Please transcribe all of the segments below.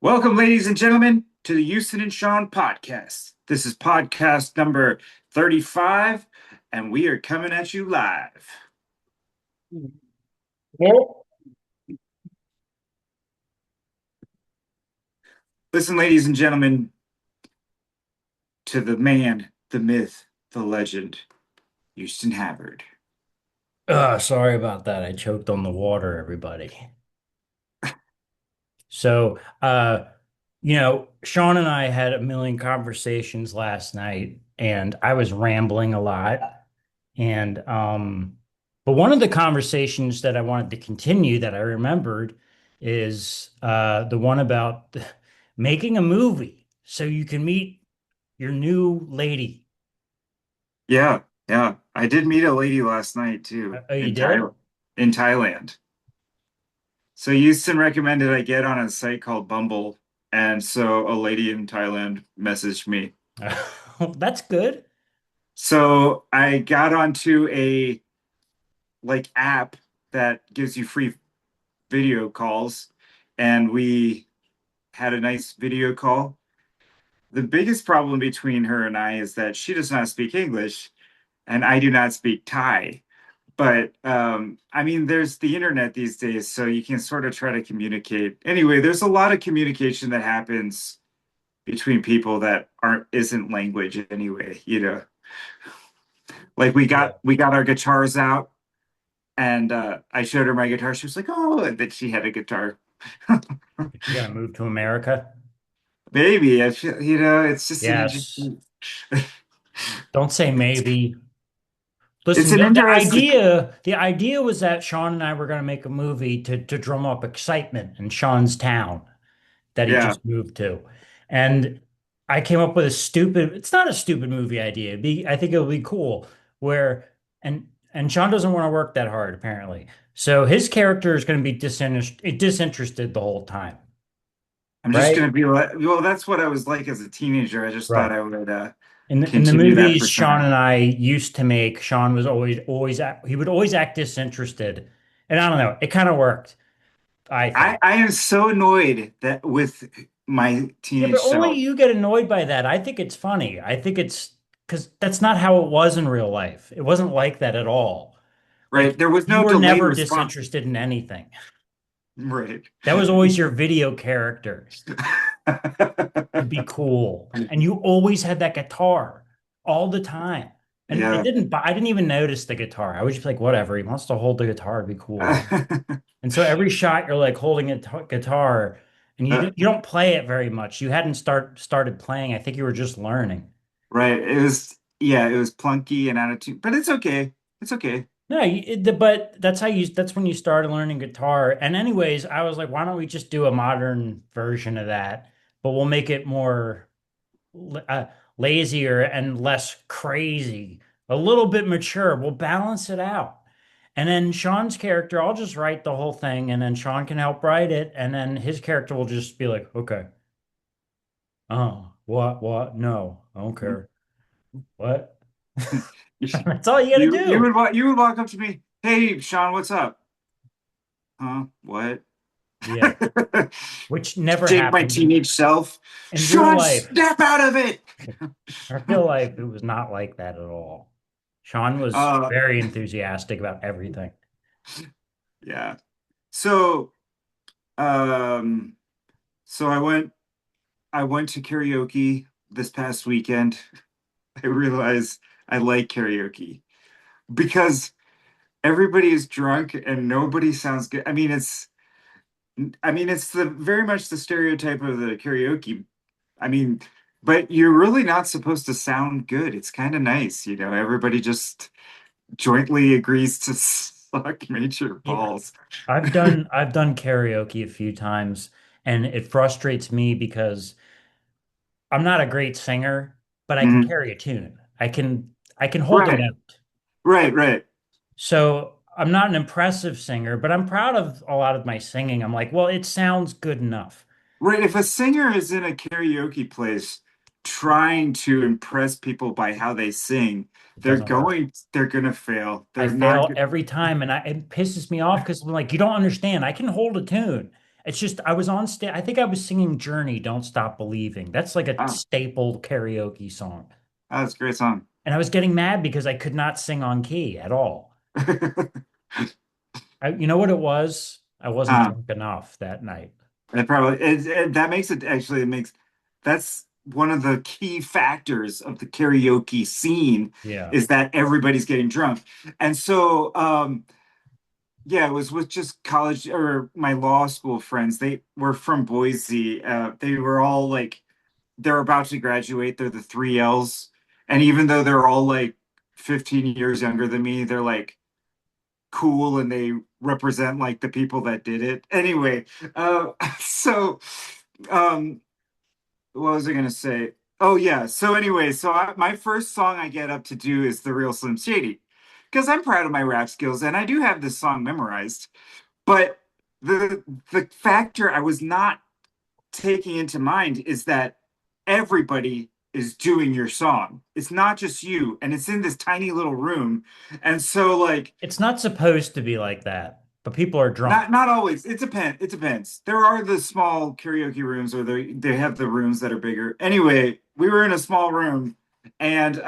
Welcome, ladies and gentlemen, to the Houston and Sean podcast. This is podcast number 35, and we are coming at you live. Well, Listen, ladies and gentlemen, to the man, the myth, the legend, Houston Havard. sorry about that. I choked on the water, everybody. So, Sean and I had a million conversations last night, and I was rambling a lot. And but one of the conversations that I wanted to continue that I remembered is the one about making a movie so you can meet your new lady. Yeah, yeah. I did meet a lady last night too Oh, you did? In Thailand. So Houston recommended I get on a site called Bumble, and so a lady in Thailand messaged me. That's good. So I got onto a app that gives you free video calls, and we had a nice video call. The biggest problem between her and I is that she does not speak English and I do not speak Thai. But I mean, there's the internet these days, so you can sort of try to communicate. Anyway, there's a lot of communication that happens between people that aren't isn't language anyway, you know. Like Yeah. we got our guitars out and I showed her my guitar. She was like, "Oh," and then she had a guitar. You're gonna move to America? Maybe I feel, it's just an Yes. interesting. Don't say maybe. It's Listen, an the interesting. idea was that Sean and I were going to make a movie to drum up excitement in Sean's town that he Yeah, just moved to. And I came up with a stupid, it's not a stupid movie idea. I think it'll be cool where and Sean doesn't want to work that hard apparently. So his character is going to be disinterested the whole time, I'm just right? gonna be like, well, that's what I was like as a teenager. I just thought Right. I would In the continue that movies Sean persona. and I used to make, Sean was he would always act disinterested. And I don't know, it kind of worked, I think. I am so annoyed that with my Yeah, but teenage only self, you get annoyed by that. I think it's funny. I think it's because that's not how it was in real life. It wasn't like that at all. Like right? There was you no were delayed never response, disinterested in anything. right? That was always your video character to be cool. And you always had that guitar all the time. And Yeah. I didn't even notice the guitar. I was just like, whatever, he wants to hold the guitar, it'd be cool. And so every shot you're like holding a guitar and you don't play it very much. You hadn't started playing. I think you were just learning. Right. It was, yeah, it was plunky and attitude, but it's okay. It's okay. No, but that's when you started learning guitar. And anyways, I was like, why don't we just do a modern version of that, but we'll make it more uh, lazier and less crazy, a little bit mature. We'll balance it out. And then Sean's character, I'll just write the whole thing, and then Sean can help write it, and then his character will just be like, okay, oh, what? No, I don't care. What? That's all you got to do. You would walk up to me, "Hey, Sean, what's up?" Huh? What? Yeah, which never Jake, my happened teenage self. in real Sean, life. snap out of it. In real life, it was not like that at all. Sean was Uh, very enthusiastic about everything. yeah. So, um, so I went to karaoke this past weekend. I realized I like karaoke because everybody is drunk and nobody sounds good. I mean, it's the very much the stereotype of the karaoke. I mean, but you're really not supposed to sound good. It's kind of nice, you know. Everybody just jointly agrees to suck major Yeah, balls. I've done karaoke a few times, and it frustrates me because I'm not a great singer, but I can Mhm. carry a tune. I can hold a Right, note. right. So I'm not an impressive singer, but I'm proud of a lot of my singing. I'm like, well, it sounds good enough. Right. If a singer is in a karaoke place trying to impress people by how they sing, It doesn't work. they're gonna fail. I They're not fail good. every time, and it pisses me off because I'm like, you don't understand. I can hold a tune, It's just I was on stage. I think I was singing Journey, Don't Stop Believing. That's like a Oh, staple karaoke song. that's a great song. And I was getting mad because I could not sing on key at all. You know what it was? I wasn't uh, drunk enough that night. it probably that makes it actually it makes that's one of the key factors of the karaoke scene Yeah. is that everybody's getting drunk. And so yeah, it was with just college or my law school friends. They were from Boise. They were all like they're about to graduate. They're the three L's. And even though they're all like 15 years younger than me, they're like cool and they represent like the people that did it. Anyway, so um what was I gonna say? Oh yeah. So anyway, my first song I get up to do is The Real Slim Shady because I'm proud of my rap skills and I do have this song memorized. But the the factor I was not taking into mind is that everybody is doing your song. It's not just you, and it's in this tiny little room. And so like It's not supposed to be like that, but people are drunk. not always. It depends. It depends. There are the small karaoke rooms or they have the rooms that are bigger. Anyway, we were in a small room and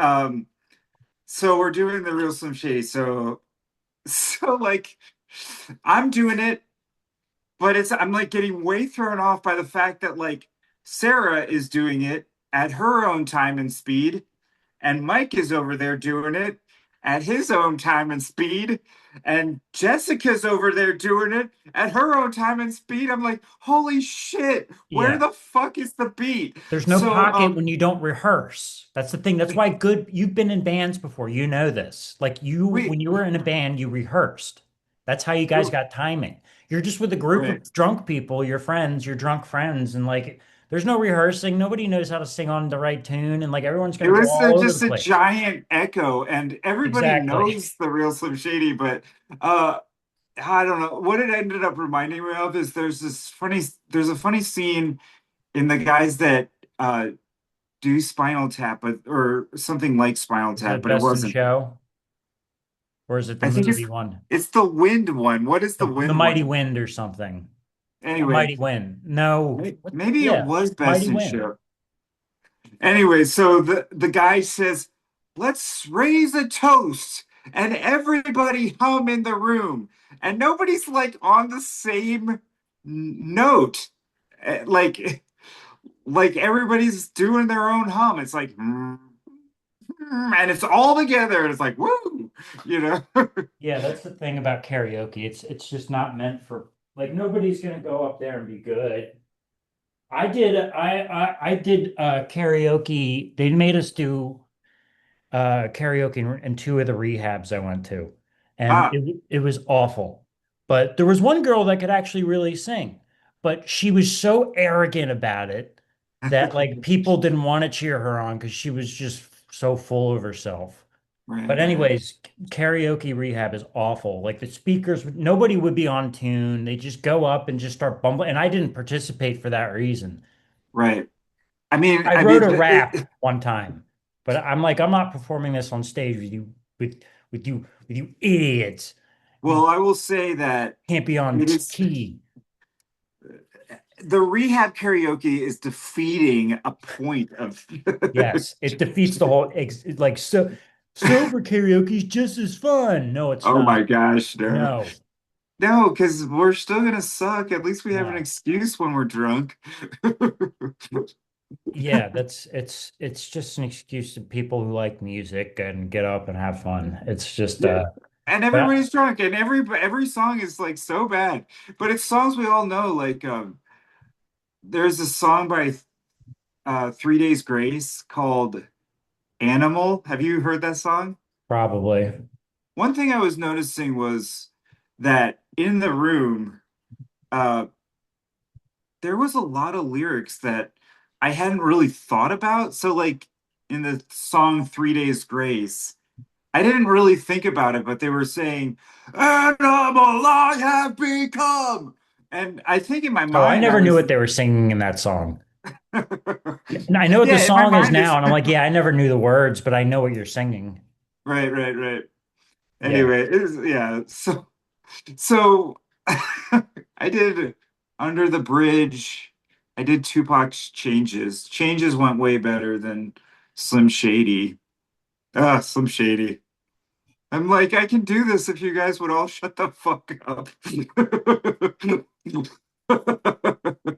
so we're doing The Real Slim Shady. So like I'm doing it, but I'm like getting way thrown off by the fact that like Sarah is doing it at her own time and speed, and Mike is over there doing it at his own time and speed, and Jessica's over there doing it at her own time and speed. I'm like, holy shit, where Yeah. the fuck is the beat? There's no So pocket when you don't rehearse. That's the thing. That's why you've been in bands before. You know this. Like we when you were in a band, you rehearsed. That's how you guys got timing. You're just with a group right. of drunk people, your friends, your drunk friends, and like there's no rehearsing. Nobody knows how to sing on the right tune, and like everyone's It gonna go was all over the just a place. giant echo, and everybody Exactly. knows The Real Slim Shady, but uh I don't know what it ended up reminding me of is there's a funny scene in the guys that do Spinal Tap or something like Spinal Is Tap, it but it Best in wasn't. Show or is it the I think movie one? it's the wind one. What is the The wind Mighty one? Wind or something. A Anyway, Mighty Wind. No. What? maybe it Yeah. was Best Mighty in Wind. Show. Anyway, so the guy says, "Let's raise a toast," and everybody hum in the room, and nobody's like on the same note. Like everybody's doing their own hum. It's like, and it's all together, and it's like, woo, you know. Yeah, that's the thing about karaoke. It's just not meant for like nobody's gonna go up there and be good. I did karaoke. They made us do karaoke in two of the rehabs I went to, and Ah, it was awful. But there was one girl that could actually really sing, but she was so arrogant about it that like people didn't want to cheer her on because she was just so full of herself. right, But right, anyways, karaoke rehab is awful. Like the speakers, nobody would be on tune. They just go up and just start bumbling. And I didn't participate for that reason. right. I mean, I I wrote mean, a rap one time, but I'm like, I'm not performing this on stage with you idiots. You well, I will say that can't be on it is key. the rehab karaoke is defeating a point of. Yes, it defeats the whole like sober karaoke is just as fun. No, it's Oh not. my gosh, no. No, No, because we're still gonna suck. At least we have an no. excuse when we're drunk. Yeah, it's just an excuse to people who like music and get up and have fun. It's just Yeah. And but everybody's drunk, and every song is like so bad. But it's songs we all know. Like there's a song by 3 Days Grace called Animal. Have you heard that song? probably. One thing I was noticing was that in the room, uh, there was a lot of lyrics that I hadn't really thought about. So, like in the song 3 Days Grace, I didn't really think about it, but they were saying, Animal I have become. And I think in my So I mind, I never knew was, what they were singing in that song. And I know what the yeah, in my song is mind, now, it's and I'm like, yeah, I never knew the words, but I know what you're singing. right, right, right. Yeah. Anyway, yeah. So I did. Under the Bridge. I did Tupac's Changes. Changes went way better than Slim Shady. Ah, Slim Shady. I'm like, I can do this if you guys would all shut the fuck up.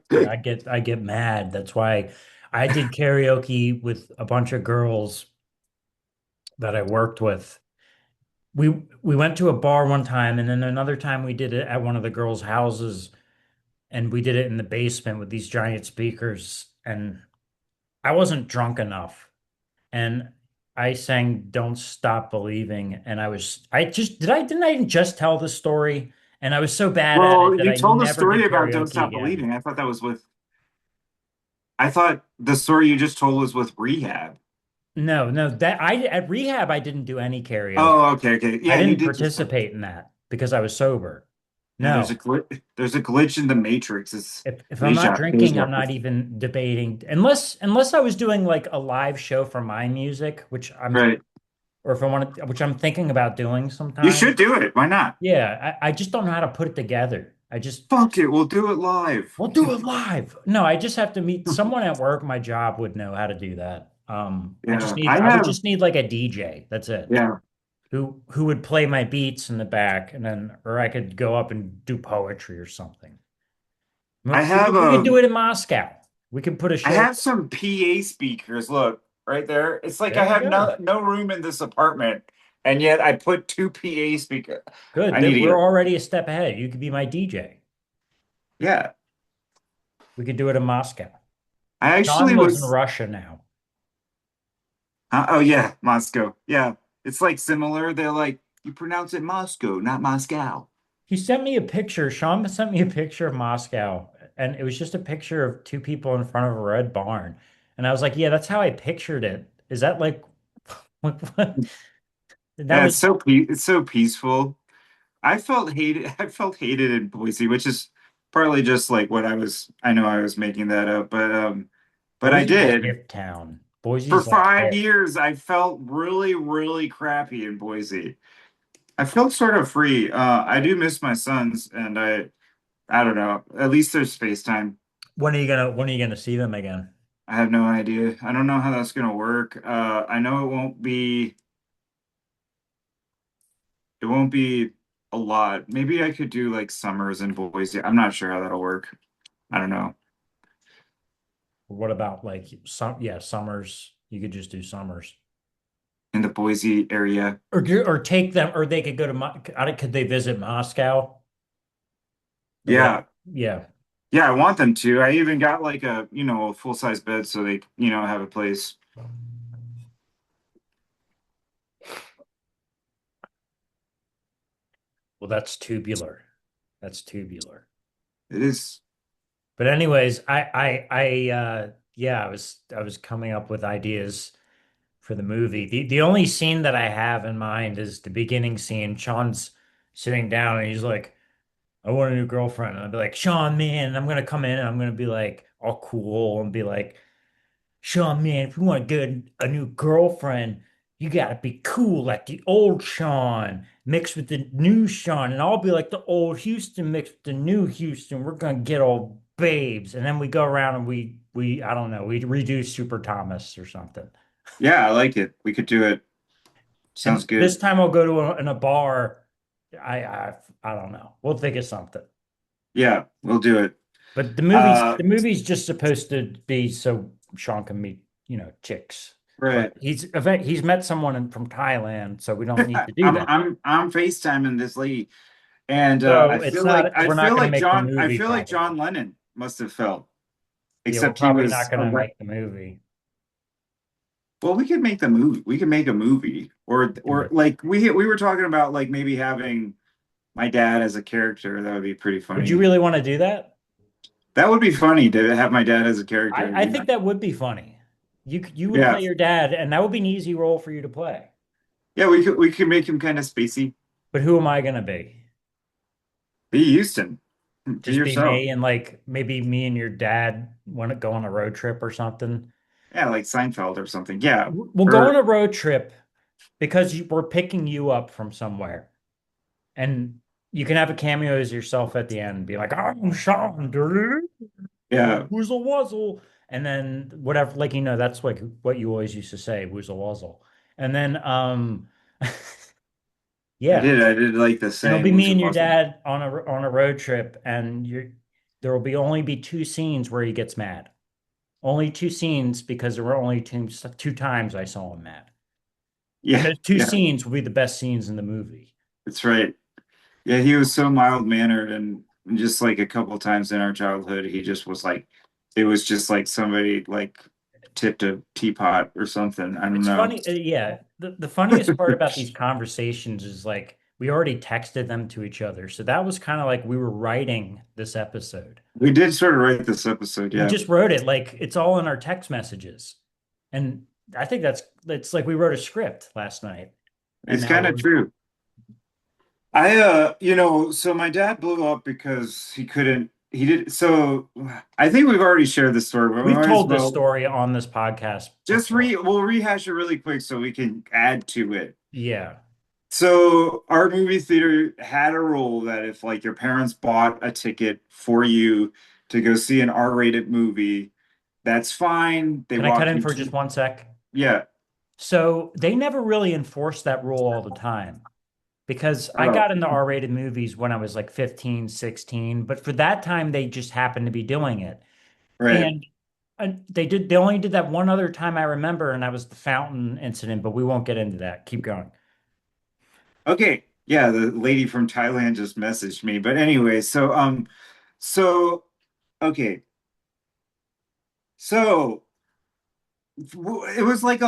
Yeah, I get mad. That's why I did karaoke with a bunch of girls that I worked with. We went to a bar one time, and then another time we did it at one of the girls' houses, and we did it in the basement with these giant speakers. And I wasn't drunk enough, and I sang "Don't Stop Believing," and I just didn't I just tell the story? And I was so bad at it Well, that you I told a never story did about Don't karaoke Stop again. Believing. I thought the story you just told was with Rehab. No, no, that I at rehab I didn't do any karaoke. Oh, okay, okay. I Yeah, you didn't did just tell. participate in that because I was sober. Yeah, No. there's a glitch in the Matrix. It's If I'm not drinking, deja. I'm not even debating unless I was doing like a live show for my music, which I'm Right. or if I want to, which I'm thinking about doing You sometime. should do it. Why not? Yeah, I just don't know how to put it together. Fuck it, we'll do it live. We'll do it live. No, I just have to meet someone at work. My job would know how to do that. Yeah, I would just need like a DJ. That's it. yeah, Who would play my beats in the back, and then or I could go up and do poetry or something. I have We could do it in Moscow. We could put a I show. have some PA speakers. Look right there. It's like I There you have go. no room in this apartment, and yet I put two PA speakers. Good. I need That to we're get. already a step ahead. You could be my DJ. Yeah, We could do it in Moscow. I John actually lives in was. Russia now. Oh yeah, Moscow. Yeah, it's like similar. They're like you pronounce it Moscow, not Moscow. He sent me a picture. Sean sent me a picture of Moscow, and it was just a picture of two people in front of a red barn. And I was like, yeah, that's how I pictured it. Is that like, what? That Yeah, was, it's so peaceful. I felt hated. I felt hated in Boise, which is partly just like what I was. I know I was making that up, but I Boise's a did. hick town. For Boise's like five hick. years, I felt really, really crappy in Boise. I felt sort of free. I do miss my sons, and I don't know. At least there's FaceTime. When are you gonna see them again? I have no idea. I don't know how that's gonna work. I know it won't be a lot. Maybe I could do like summers in Boise. I'm not sure how that'll work. I don't know. What about like yeah, summers? You could just do summers. In the Boise area. Or take them, or they could go to could they visit Moscow? What? Yeah. Yeah. Yeah, I want them to. I even got like a full-size bed so they have a place. Well, that's tubular. That's tubular. It is. But anyways, yeah, I was coming up with ideas for the movie. The only scene that I have in mind is the beginning scene. Sean's sitting down and he's like, I want a new girlfriend. And I'd be like, Sean, man, I'm gonna come in and I'm gonna be like all cool and be like, Sean, man, if you want to get a new girlfriend, you gotta be cool like the old Sean mixed with the new Sean. And I'll be like the old Houston mixed with the new Houston. We're gonna get all babes. And then we go around and I don't know, we redo Super Thomas or something. Yeah, I like it. We could do it. Sounds And this good. time I'll go to in a bar. I don't know. We'll think of something. Yeah, we'll do it. But Uh, the movie's just supposed to be so Sean can meet, chicks. But right. he's met someone from Thailand, so we don't need to do that. I'm FaceTiming this lady, and So it's not we're not going to make the I movie feel like probably. John Lennon must have felt, Yeah, we're except he probably was not going to around. make the movie. Well, we could make the movie. We could make a movie, We can or make like we were talking about like maybe having my dad as a character. That would be pretty Would you funny. really want to do that? That would be funny to have my dad as a character. I think that would be funny. You would Yeah, play your dad, and that would be an easy role for you to play. yeah. We could make him kind of spacey. But who am I going to be? Be Houston. Be Just be yourself. me and like maybe me and your dad want to go on a road trip or something. Yeah, like Seinfeld or something. Yeah. We'll go on Or a road trip because we're picking you up from somewhere. And You can have a cameo as yourself at the end, be like, "I'm Sean, Yeah, woozle wuzzle," and then whatever, like that's like what you always used to say, woozle wuzzle, and then yeah, I did like the and it'll be saying me was and your awesome. dad on a road trip, and there will be only be two scenes where he gets mad. Only two scenes because there were only two times I saw him mad. And Yeah, those two yeah, scenes will be the best scenes in the movie. that's right. Yeah, he was so mild-mannered, and just like a couple times in our childhood, he just was like, it was just like somebody like tipped a teapot or something. I don't It's know. funny, yeah. The funniest part about these conversations is like we already texted them to each other. So that was kind of like we were writing this episode. We did sort of write this episode, We yeah. just wrote it like it's all in our text messages. And I think that's like we wrote a script last night. And It's now kind of we're true. So my dad blew up because he did so I think we've already shared this story, but we we've might as told this well story on this podcast just before. we'll rehash it really quick so we can add to it. Yeah. So our movie theater had a rule that if like your parents bought a ticket for you to go see an R-rated movie, that's fine. They Can I cut walk in you for just to, one sec? yeah. So they never really enforced that rule all the time. Because I Oh, got into R-rated movies when I was like 15, 16, but for that time they just happened to be doing it. right. And they only did that one other time I remember, and that was the fountain incident, but we won't get into that. Keep going. Okay. Yeah, the lady from Thailand just messaged me. But anyway, so okay. So it was like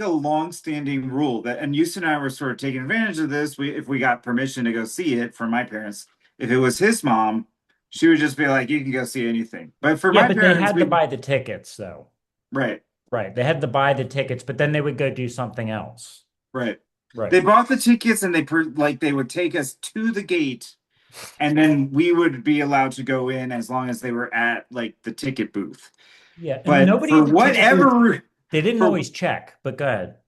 a long-standing rule that, and Houston and I were sort of taking advantage of this. If we got permission to go see it from my parents, if it was his mom, she would just be like, "You can go see anything." But for Yeah, my but they parents, had to we buy the tickets though. right, Right. They had to buy the tickets, but then they would go do something else. right. Right. They bought the tickets and they would take us to the gate, and then we would be allowed to go in as long as they were at like the ticket booth. Yeah. And But nobody at the ticket booth, they didn't for always check, but go ahead.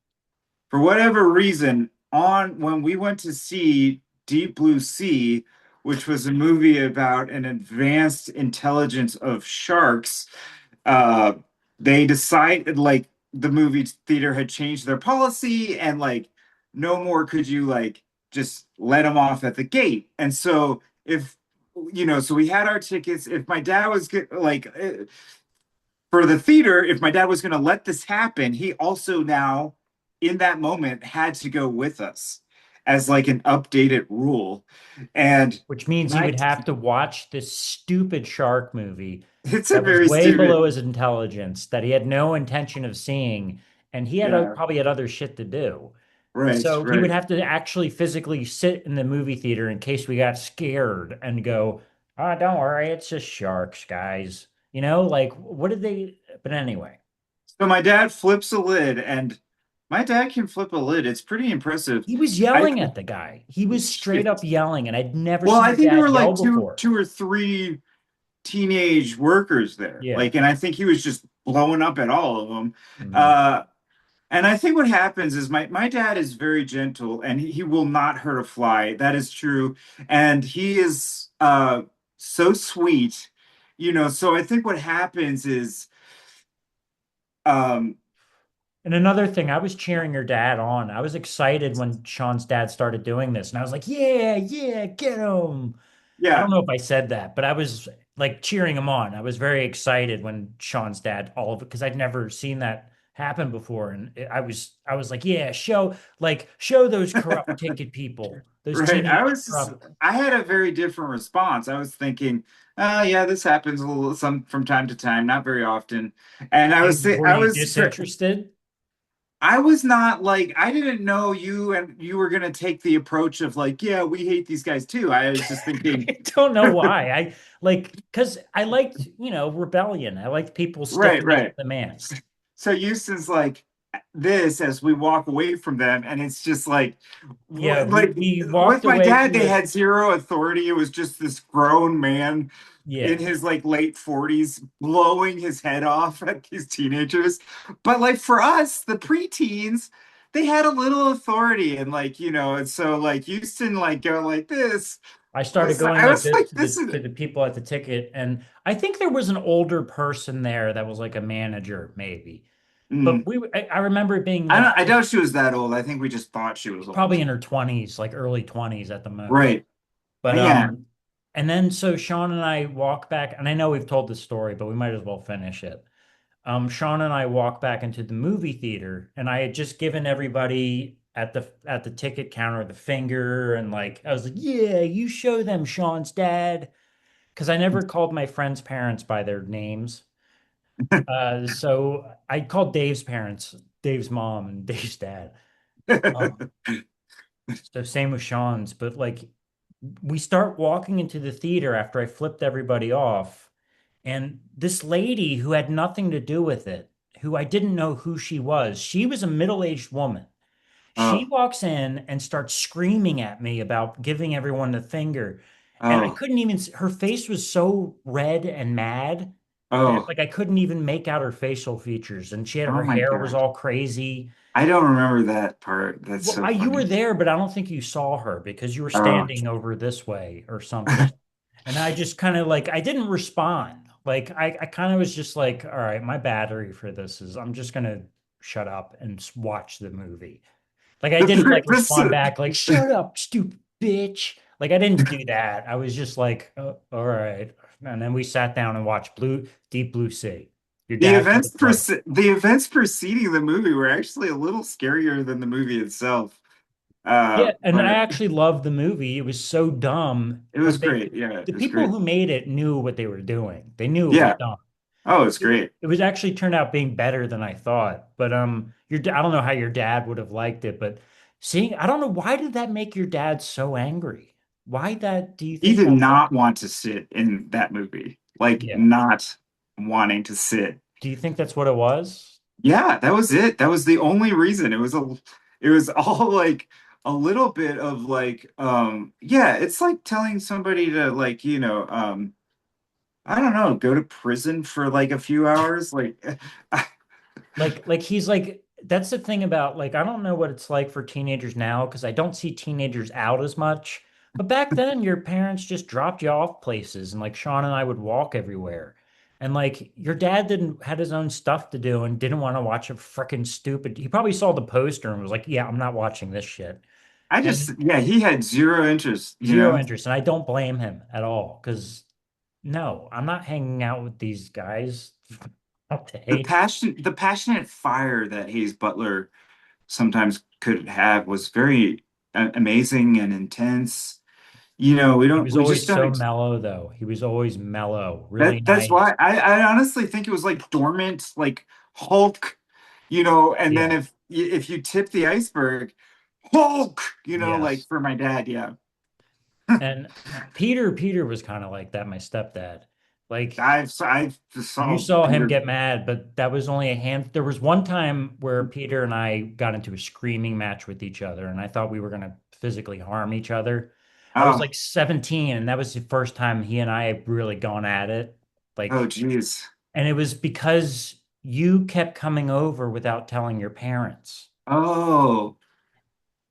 for whatever reason, on when we went to see Deep Blue Sea, which was a movie about an advanced intelligence of sharks, uh, they decided like the movie theater had changed their policy and like no more could you like just let them off at the gate. And so if so we had our tickets. If my dad was for the theater, if my dad was going to let this happen, he also now, in that moment, had to go with us as like an updated rule. And Which means he my, would have to watch this stupid shark movie it's a that was very way below stupid, his intelligence that he had no intention of seeing, and he had yeah, probably had other shit to do. right, So he would right. have to actually physically sit in the movie theater in case we got scared and go, "Oh, don't worry, it's just sharks, guys." Like what did they? But anyway, So my dad flips a lid, and my dad can flip a lid. It's pretty impressive. he was I yelling at the guy. He was straight up yelling, and I'd never well, seen I a think there dad were like yell before. two or three teenage workers there. Yeah. Like, and I think he was just blowing up at all of them. Mhm. Uh, And I think what happens is my dad is very gentle and he will not hurt a fly. That is true. And he is so sweet, so I think what happens is um And another thing, I was cheering your dad on. I was excited when Sean's dad started doing this, and I was like, "Yeah, yeah, get him." I don't yeah, know if I said that, but I was like cheering him on. I was very excited when Sean's dad all of it because I'd never seen that happen before, and I was like, "Yeah, show those corrupt ticket people, those right. teenage corrupt." I had a very different response. I was thinking, yeah, this happens a little some from time to time, not very often. And Were you disinterested? I was not like I didn't know you were gonna take the approach of like, yeah, we hate these guys too. I was just thinking, I don't know why. I like because I liked, rebellion. I liked people right, sticking up to right. the man. So Houston's like this as we walk away from them, and it's just like, Yeah, we like we with walked my away dad, from they the had zero authority. It was just this grown man in yeah. his like late 40s blowing his head off at these teenagers. But like for us, the preteens, they had a little authority, and like, and so like Houston like go like this. I started going I like was this like, this is. to the people at the ticket, and I think there was an older person there that was like a manager, maybe. But Mm, I remember it being like I doubt she was that old. I think we just thought she was probably old. in her 20s, like early 20s at the most. Right. But Yeah. and then so Sean and I walk back, and I know we've told this story, but we might as well finish it. Sean and I walked back into the movie theater, and I had just given everybody at the ticket counter the finger, and like I was like, "Yeah, you show them Sean's dad," because I never called my friends' parents by their names. So I called Dave's parents, Dave's mom, and Dave's dad. Um, so same with Sean's, but like we start walking into the theater after I flipped everybody off. And this lady who had nothing to do with it, who I didn't know who she was a middle-aged woman. She Oh, walks in and starts screaming at me about giving everyone the finger. And I oh, couldn't even, her face was so red and mad that oh, like I couldn't even make out her facial features. And she had oh her my hair was God. all crazy. I don't remember that part. That's Well, so you were funny. there, but I don't think you saw her because you were Oh, standing over this way or something. And I just kind of like I didn't respond. Like I kind of was just like, all right, my battery for this is I'm just gonna shut up and watch the movie. Like I didn't like this, respond back like shut up, stupid bitch. Like I didn't do that. I was just like, oh, all right. And then we sat down and watched Deep Blue Sea. Your dad would have liked. the events preceding the movie were actually a little scarier than the movie itself. Yeah, and I But actually loved the movie. It was so dumb, it was but they great. Yeah, it the was people great. who made it knew what they were doing. They knew it was Yeah. dumb. Oh, it's great. It was actually turned out being better than I thought. But I don't know how your dad would have liked it, but seeing I don't know why did that make your dad so angry? Why that do you He think did that was? not want to sit in that movie. Like Yeah. not wanting to sit. Do you think that's what it was? Yeah, that was it. That was the only reason. It was all like a little bit of like yeah, it's like telling somebody to like, I don't know, go to prison for like a few hours. Like Like he's like that's the thing about like I don't know what it's like for teenagers now because I don't see teenagers out as much. But back then your parents just dropped you off places and like Sean and I would walk everywhere. And like your dad didn't had his own stuff to do and didn't want to watch a freaking stupid. He probably saw the poster and was like, "Yeah, I'm not watching this shit." I just And yeah, he had zero interest, you zero know. interest. And I don't blame him at all because no, I'm not hanging out with these guys all day. The passionate fire that Hayes Butler sometimes could have was very amazing and intense. He was We just always don't so ex mellow, though. He was always mellow, really that's nice. why I honestly think it was like dormant, like Hulk, and then Yeah, if you tip the iceberg, Hulk, like yes. for my dad, yeah. And Peter was kind of like that, my stepdad. Like I've you saw saw him Peter. get mad, but that was only a hand. There was one time where Peter and I got into a screaming match with each other, and I thought we were gonna physically harm each other. I was Oh, like 17, and that was the first time he and I had really gone at it. oh, Like, geez. and it was because you kept coming over without telling your parents. Oh,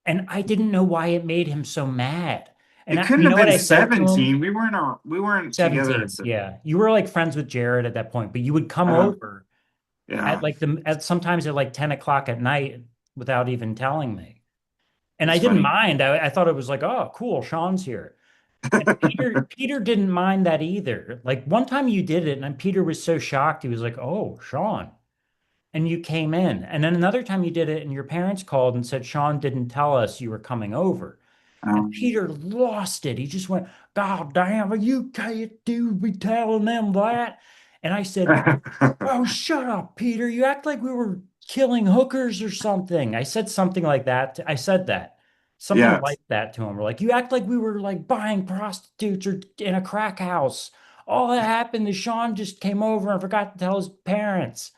And I didn't know why it made him so mad. And it couldn't you have know what been I said to him? 17. We weren't together. 17. So, Yeah. You were like friends with Jared at that point, but you would come uh, over at yeah, like at sometimes at like 10 o'clock at night without even telling me. And I that's didn't funny. mind. I thought it was like, oh, cool, Sean's here. And Peter didn't mind that either. Like one time you did it, and Peter was so shocked, he was like, oh, Sean. And you came in. And then another time you did it, and your parents called and said, Sean didn't tell us you were coming over. And Um, Peter lost it. He just went, God damn, you can't do be telling them that. And I said, oh, shut up, Peter. You act like we were killing hookers or something. I said something like that. I said that. Something yeah, like that to him. We're like, you act like we were like buying prostitutes or in a crack house. All that happened is Sean just came over and forgot to tell his parents.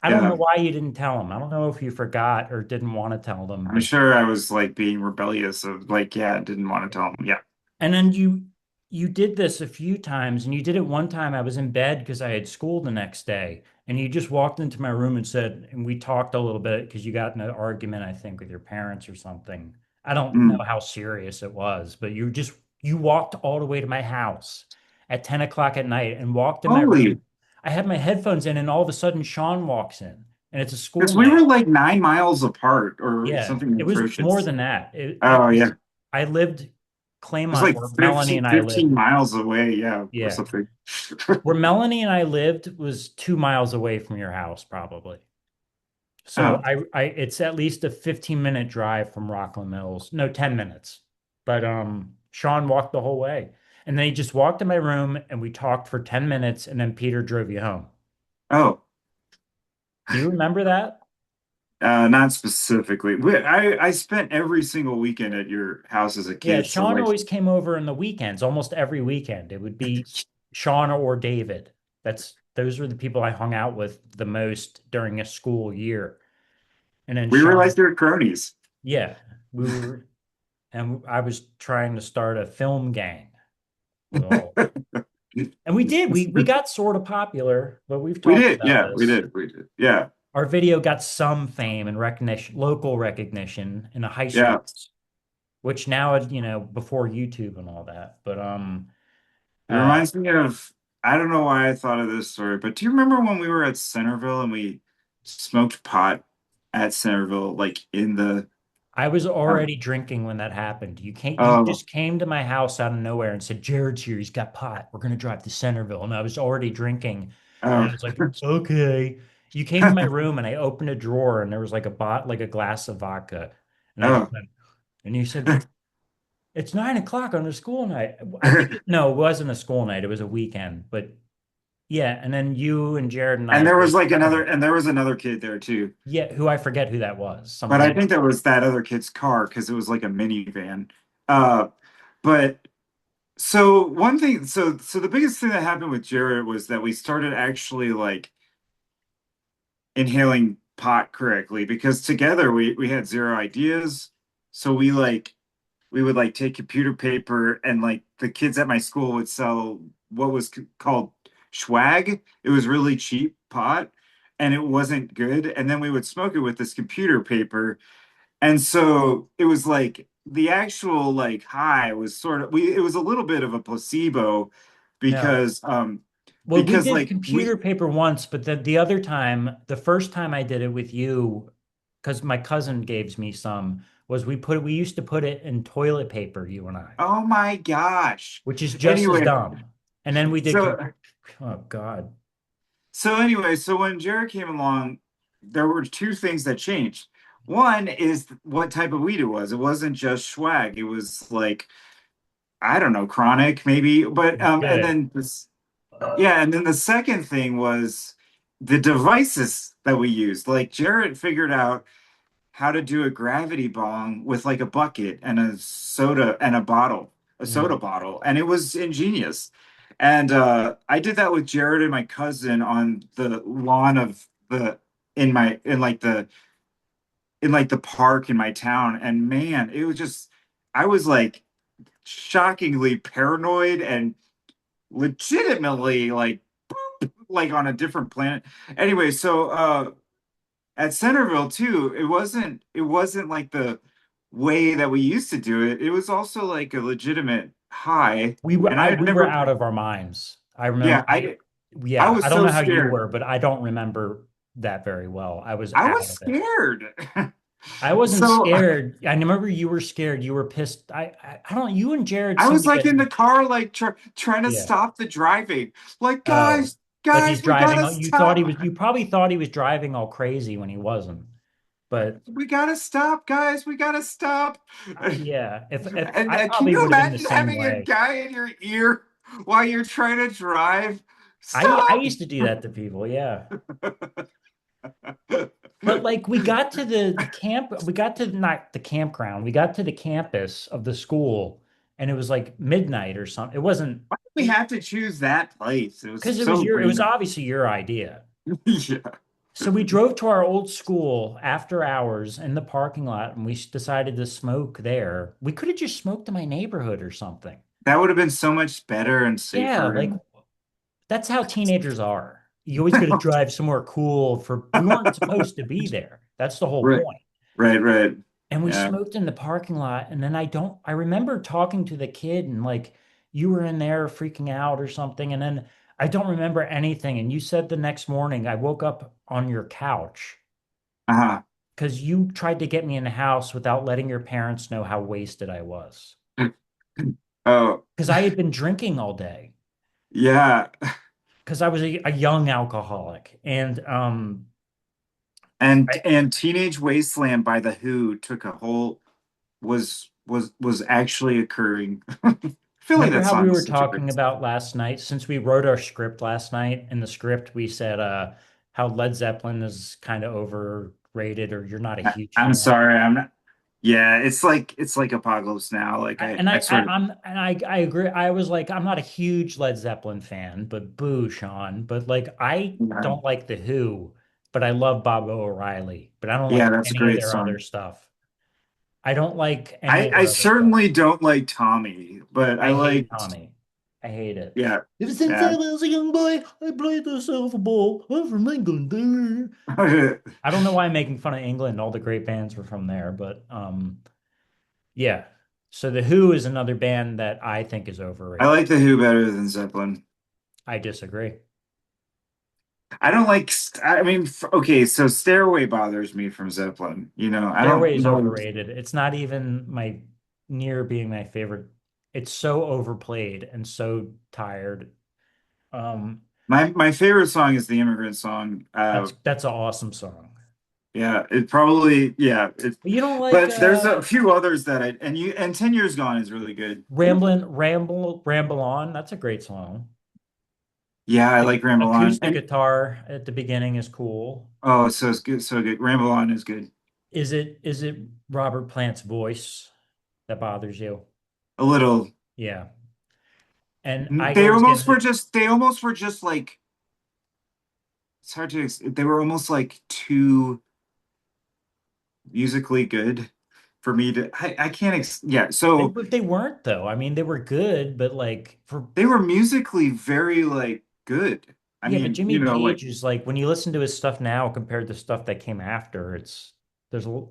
I don't know yeah. why you didn't tell him. I don't know if you forgot or didn't want to tell them, I'm but sure I was like being rebellious of like, yeah, didn't want to tell him. Yeah. and then you did this a few times, and you did it one time. I was in bed because I had school the next day, and you just walked into my room and said, and we talked a little bit because you got in an argument, I think, with your parents or something. I don't know Mm. how serious it was, but you just You walked all the way to my house at 10 o'clock at night and walked in my Holy, room. I had my headphones in, and all of a sudden Sean walks in, and it's a school because we night. were like 9 miles apart or Yeah, something it was more atrocious. than that. Oh yeah, it I lived was Claymont like where Melanie 15, and I 15 lived. miles away. Yeah, or Yeah. something. Where Melanie and I lived was 2 miles away from your house, probably. So Oh, it's at least a 15-minute drive from Rockland Mills. No, 10 minutes. But Sean walked the whole way. And then he just walked in my room and we talked for 10 minutes and then Peter drove you home. oh. Do you remember that? Not specifically. I spent every single weekend at your house as a Yeah, kid. So Sean like, always came over in the weekends, almost every weekend. It would be Sean or David. Those were the people I hung out with the most during a school year. And then we Sean, realized they were cronies. yeah, we were, and I was trying to start a film gang with all. And we did. We got sort of popular, but we've We talked did. about Yeah, we this. did. We did. Yeah. Our video got some fame and recognition, local recognition in the high Yeah. schools, which now is, before YouTube and all that. But It uh reminds me of, I don't know why I thought of this story, but do you remember when we were at Centerville and we smoked pot at Centerville, like in the, I was uh, already drinking when that happened. You oh, just came to my house out of nowhere and said, Jared's here, he's got pot. We're gonna drive to Centerville. And I was already drinking. And I oh, was like, okay. You came to my room and I opened a drawer and there was like a glass of vodka. And I just oh. went, and you said, it's 9 o'clock on a school night. I think no, it wasn't a school night, it was a weekend. But yeah, and then you and Jared and And I there was were like another, and there was another kid there too. yeah, who I forget who that was. But I Something think that was that other kid's car because it was like a minivan. Uh, but so one thing, so the biggest thing that happened with Jared was that we started actually like inhaling pot correctly because together we had zero ideas. So we would like take computer paper and like the kids at my school would sell what was called swag. It was really cheap pot and it wasn't good. And then we would smoke it with this computer paper. And so it was like the actual like high was sort of it was a little bit of a placebo no. because Well, we did like computer paper once, but the other time, the first time I did it with you, because my cousin gave me some, was we used to put it in toilet paper, you and I, oh my gosh. which is just as Anyway, dumb. And then we did, so oh God. so when Jared came along, there were two things that changed. One is what type of weed it was. It wasn't just swag. It was like, I don't know, chronic maybe. But and Good. then this, yeah, and then the second thing was the devices that we used. Like Jared figured out how to do a gravity bong with like a bucket and a soda and a soda Mm. bottle, and it was ingenious. And I did that with Jared and my cousin on the lawn of the in my in like the park in my town, and man, it was just I was like shockingly paranoid and legitimately like on a different planet. Anyway, so at Centerville too, it wasn't like the way that we used to do it. It was also like a legitimate high. And I had We were never, out of our minds. I yeah, remember, I yeah, was I don't so know how you scared. were, but I don't remember that very well. I was I out was of it. scared. I wasn't So scared. I remember you were scared. You were pissed. I don't, you and Jared I seemed was to like get, in the car, like trying to yeah. stop the driving. Like, Oh, like he's we driving. gotta You thought he stop. was, you probably thought he was driving all crazy when he wasn't. But We gotta stop, guys. We gotta stop. yeah, if And I can probably you would have been the imagine same having a way. guy in your ear while you're trying to drive? I Stop! used to do that to people. Yeah. But like we got to not the campground, we got to the campus of the school and it was like midnight or something. It wasn't We have to choose that place. It was because so it was random. obviously your idea. Yeah. So we drove to our old school after hours in the parking lot and we decided to smoke there. We could have just smoked in my neighborhood or something. That would have been so much better and Yeah, safer. like And that's how teenagers are. You always got to drive somewhere cool for we weren't supposed to be there. That's the whole right, point. right, right. and we Yeah. smoked in the parking lot. And then I remember talking to the kid and like you were in there freaking out or something. And then I don't remember anything. And you said the next morning I woke up on your couch Uh-huh. because you tried to get me in the house without letting your parents know how wasted I was. Oh, Because I had been drinking all day. yeah. Because I was a young alcoholic. And And Teenage Wasteland by The Who took a whole was actually occurring. I feel like remember that how we song is were such a talking great song. about last night? Since we wrote our script last night, in the script we said how Led Zeppelin is kind of overrated or you're not a huge I'm fan. sorry, I'm not. Yeah, it's like Apocalypse Now. Like I, And I sort of I agree. I was like, I'm not a huge Led Zeppelin fan, but boo, Sean. But like I yeah, don't like The Who, but I love Bob O'Reilly, but I don't yeah, like that's a any of great their other song. stuff. I don't like any I of I their other stuff. certainly don't like Tommy, but I I hate liked Tommy. I hate it. yeah, Ever since yeah. I was a young boy, I played the silver ball. I'm from England. I I don't know why I'm making fun of England. All the great bands were from there, but yeah. So The Who is another band that I think is overrated. like the Who better than Zeppelin. I disagree. I don't like. I mean, okay, so Stairway bothers me from Zeppelin. I don't Stairway is know. overrated. It's not even my near being my favorite. It's so overplayed and so tired. Um, My favorite song is the Immigrant Song. that's an awesome song. Yeah, it probably yeah. But you don't like But there's a few others that and 10 Years Gone is really good. Ramble On. That's a great song. Yeah, I The like Ramble On. acoustic And guitar at the beginning is cool. oh, so it's good, so good. Ramble On is good. Is it Robert Plant's voice that bothers you? A little. Yeah. And I They always almost get were just they almost were just like it's hard to they were almost like too musically good for me to I can't yeah, so they weren't though. I mean, they were good, but like for they were musically very like good. I yeah, but mean, Jimmy like Page is like when you listen to his stuff now compared to stuff that came after, it's there's a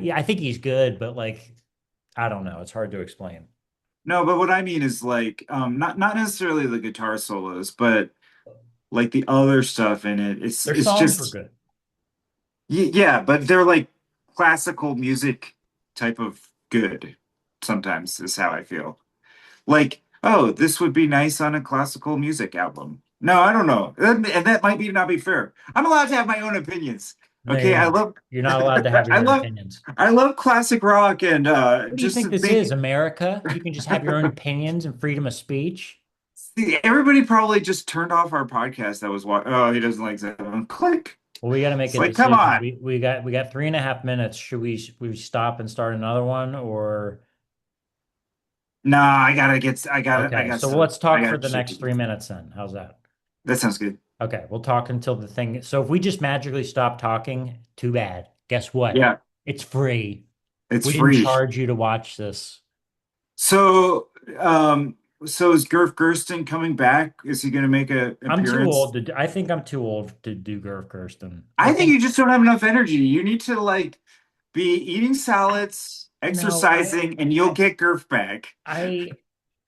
yeah, I think he's good, but like I don't know, it's hard to explain. no, but what I mean is like not necessarily the guitar solos, but like the other stuff in it. It's Their it's songs were just good. yeah, but they're like classical music type of good sometimes is how I feel. Like, oh, this would be nice on a classical music album. No, I don't know. And that might be not be fair. I'm allowed to have my own opinions. No, Okay, you're not. You're not allowed to have your I own love opinions. I love classic rock and What do you just think this is, making America? You can just have your own opinions and freedom of speech. see, everybody probably just turned off our podcast that was oh, he doesn't like Zeppelin. Click. Well, we got to make It's a like, come decision. on. We got 3.5 minutes. Should we stop and start another one or Nah, I okay? got So stuff. let's I talk for got the shit to next do. 3 minutes then. How's that? That sounds good. Okay, we'll talk until the thing. So if we just magically stop talking, too bad. Guess what? Yeah, It's free. it's We didn't free. charge you to watch this. So, so is Gerf Gersten coming back? Is he going to make a I'm too old appearance? to do, I think I'm too old to do Gerf Kirsten. I I think think you just don't have enough energy. You need to like be eating salads, no, exercising, and you'll I get Gerf back. I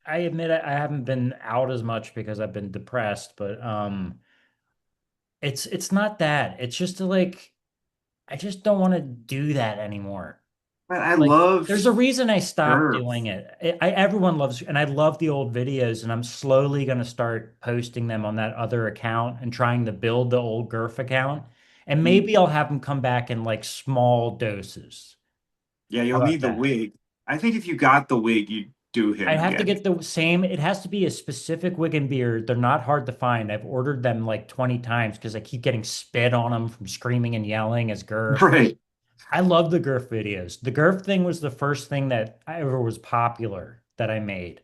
I admit I haven't been out as much because I've been depressed, but it's not that. It's just to like I just don't want to do that anymore. But I Like love there's a reason I stopped Gerf. doing it. Everyone loves and I love the old videos and I'm slowly going to start posting them on that other account and trying to build the old Gurf account. And maybe I'll have them come back in like small doses. Yeah, How you'll about need the that? wig. I think if you got the wig, you'd do I him have to again. get the same, it has to be a specific wig and beard. They're not hard to find. I've ordered them like 20 times because I keep getting spit on them from screaming and yelling as Gurf. Right. I love the Gurf videos. The Gurf thing was the first thing that ever was popular that I made.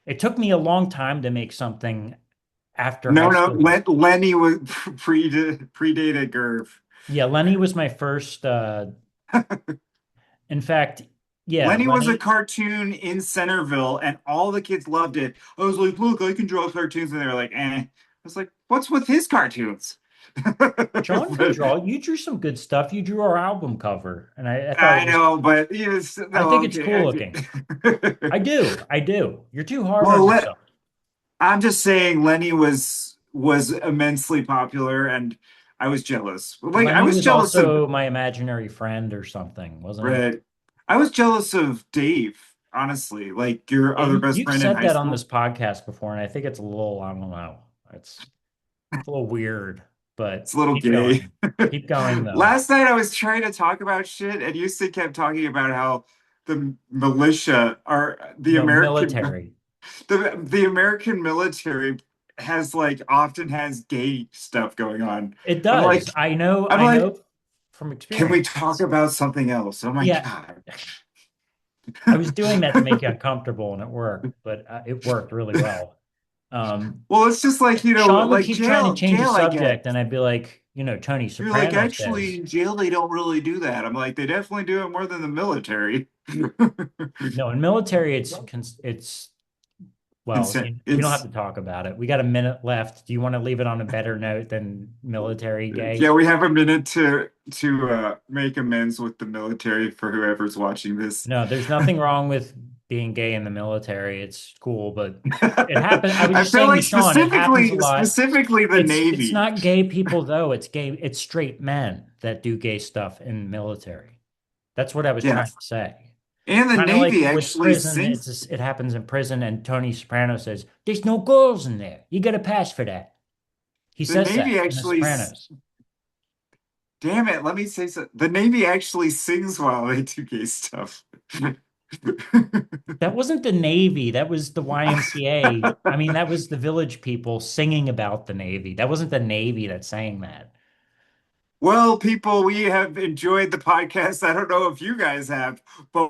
It took me a long time to make something after high No, no. school. Lenny was predated Gerf. Yeah, Lenny was my first in fact, yeah, Lenny was a Lenny. cartoon in Centerville, and all the kids loved it. I was like, "Look, I can draw cartoons," and they were like, "Eh." I was like, "What's with his cartoons?" Sean can But draw. You drew some good stuff. You drew our album cover, and I thought it I was. know, but yes, I no, think it's cool okay. looking. I do. I do. You're too hard Well, on yourself. I'm just saying Lenny was immensely popular, and I was jealous. Like I Lenny was was jealous of also my imaginary friend or something, wasn't he? Red. I was jealous of Dave, honestly, like your Yeah, other best you've friend in said high that on this school. podcast before, and I think it's a little, I don't know, it's a little weird, but It's a little keep gay. going. Keep going though. Last night I was trying to talk about shit, and you still kept talking about how the militia are No, military. the American military has like often has gay stuff going on. It I'm like does. I'm I like, know from can we experience. talk about something else? Oh my Yeah, God. I was doing that to make you uncomfortable and it worked, but it worked really well. Um, Well, it's just like, Sean would like keep trying to change the jail, I get. subject, and I'd be like, Tony You're like, Soprano actually, says, in jail, they don't really do that. I'm like, they definitely do it more than the military. no, in military, it's well, Consent. we don't have It's to talk about it. We got a minute left. Do you want to leave it on a better note than military yeah, gay? we have a minute to make amends with the military for whoever's watching this. No, there's nothing wrong with being gay in the military. It's cool, but it happened. I was I just feel saying to like Sean, it happens a lot. specifically the It's Navy. not gay people though. It's straight men that do gay stuff in military. That's what I was trying Yes. to say. And the Kind of like Navy with actually prison, sings. it happens in prison, and Tony Soprano says, "There's no girls in there. You got to pass for that." He The says that Navy in The actually Sopranos. damn it, let me say so. The Navy actually sings while they do gay stuff. That wasn't the Navy. That was the YMCA. I mean, that was the village people singing about the Navy. That wasn't the Navy that's saying that. Well, people, we have enjoyed the podcast. I don't know if you guys have, but